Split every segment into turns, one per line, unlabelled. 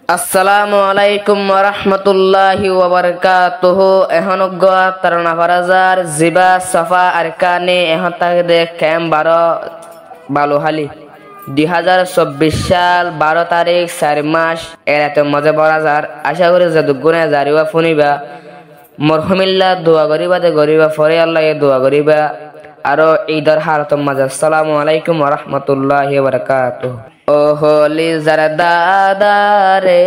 আসসালামু আলাইকুম ওয়া রাহমাতুল্লাহি ওয়া বারাকাতুহু। এখন গোয়া তারনা ফারাজার জিবা সাফা আরকানে এখন তাকে দেখ ক্যাম 12 বালুহালি 2024 সাল 12 তারিখ 4 মাস এরাতে মজা বরাজার আশা করি যে দুগুণে জারিবা ফুনিবা মরহুমিল্লাহ দোয়া করিবা দে গরিবা ফরে আল্লাহ দোয়া করিবা আরো ঈদের হারতম মাঝে। আসসালামু আলাইকুম ওয়া রাহমাতুল্লাহি ওয়া বারাকাতুহু। ও হলি জারদাদারে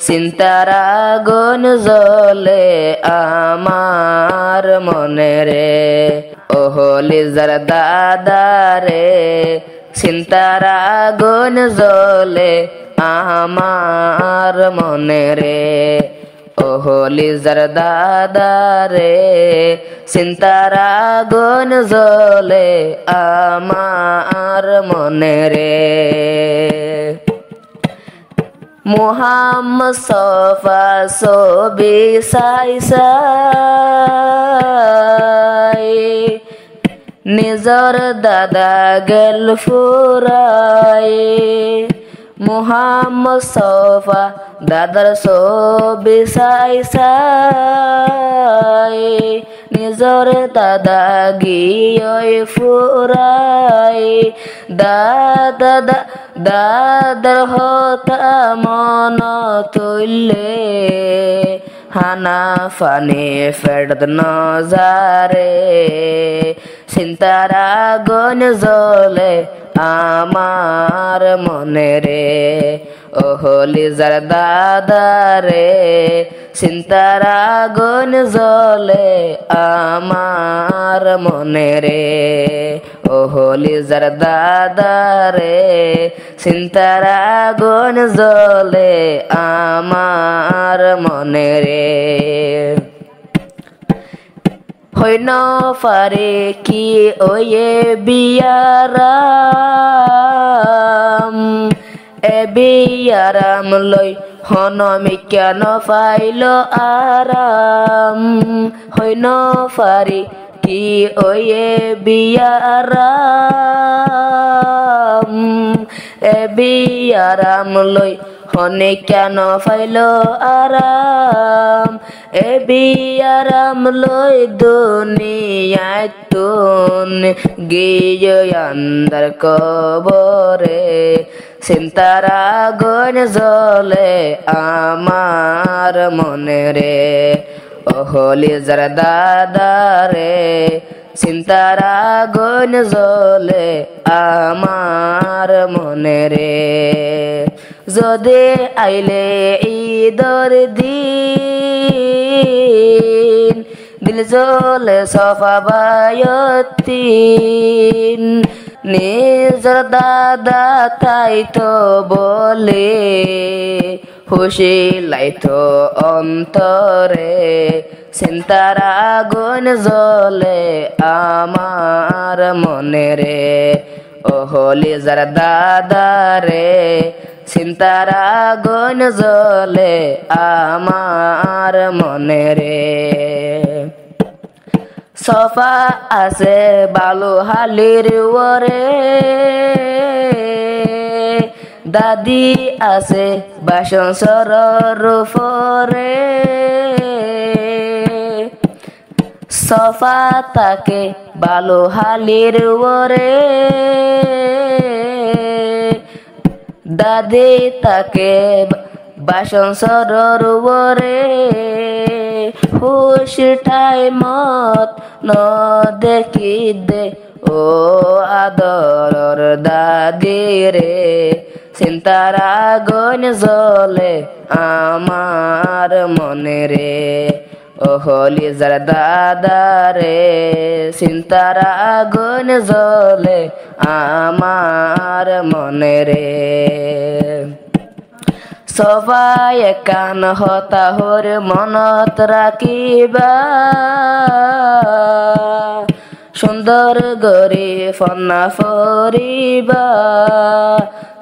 সিন্তারা গুন জ্বলে আমার মনে রে। ও হলি জারদাদারে সিন্তারা গুন জ্বলে আমার মনে রে। ও হলি জারদাদারে সিন্তারা গুন জ্বলে আমার মনে রে। মুহাম্মদ সফা ছবি সাই সাই নিজর দাদা গেল ফুরাই। মুহাম্মদ সফা দাদার ছবি সাই সাই নিজর দাদা গিয়ে ফুরাই। দাদার হতা মন তুললে হানা ফানি ফেরদ নজারে সিন্তারা গুন জ্বলে আমার মনে রে। ও হলি জারদাদারে সিন্তারা গুন জ্বলে আমার মনে রে। ও হলি জারদাদারে সিন্তারা গুন জ্বলে আমার মনে রে। হইন পারে কি ওয়ে বিয়ারাম এ বিয়ারাম লই হনমি কেন পাইল আরাম। হইন পারে কি ওয়ে বিয়ারাম এ বিয়ারাম লই হনে কেন পাইল আরাম। এ বিয়ারাম লই দুনিয়ায় তুন গিয়ে আন্দার কবরে সিন্তারা গুন জ্বলে আমার মনে রে। ও হলি জারদাদারে সিন্তারা গুন জ্বলে আমার মনে রে। যদি আইলে ঈদর দিন দিল জ্বলে সফা বায়তিন নিজর দাদা তাই তো বলে খুশি লাইতো অন্তরে সিন্তারা গুন জ্বলে আমার মনে রে। ও হলি জারদাদারে সিন্তারা গুন জ্বলে আমার মনে রে। সফা আছে বালুহালির ওরে দাদি আছে বাসন সরর ফরে। সফা তাকে বালুহালির ওরে দাদি তাকে বাসন সরর ওরে। হুশটাই মত ন দেখি দে ও আদরর দাদি রে সিন্তারা গুন জ্বলে আমার মনে রে। ও হলি জারদাদারে সিন্তারা গুন জ্বলে আমার মনে রে। সবাই কান হতা হর মনত রাখিবা সুন্দর গরি ফন্না ফরিবা।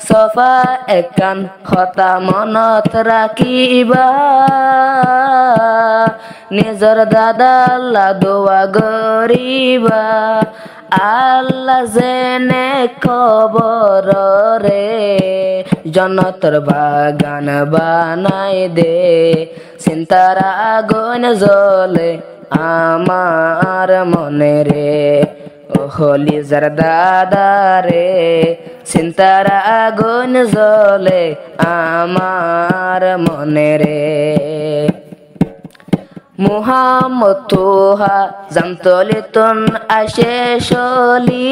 সফা একান হতা মনত রাখিবা নিজর দাদা দোয়া গরিবা আল্লাহ জেনে খবর রে জন্নতর বাগান বানাই দে চিন্তার আগুন জ্বলে আমার মনে রে ও হলিজার দাদা রে চিন্তার আগুন জ্বলে আমার মনে রে মুহাম্মদ তোহা জামতলিতন আসে শলি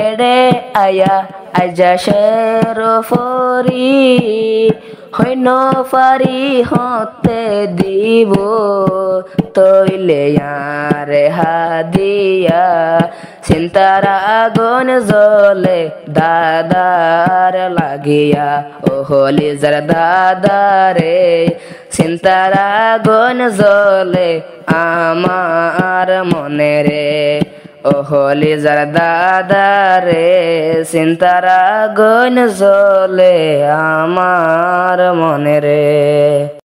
এড়ে আয়া আজা শের ফরি হইন ফারি হতে দিব তৈলে আরে হাদিয়া চিন্তার আগুন জ্বলে দাদার লাগিয়া ও হলিজার দাদা রে চিন্তার আগুন জ্বলে আমার মনে রে ও হলিজার দাদা রে চিন্তার আগুন জ্বলে আমার মনে রে।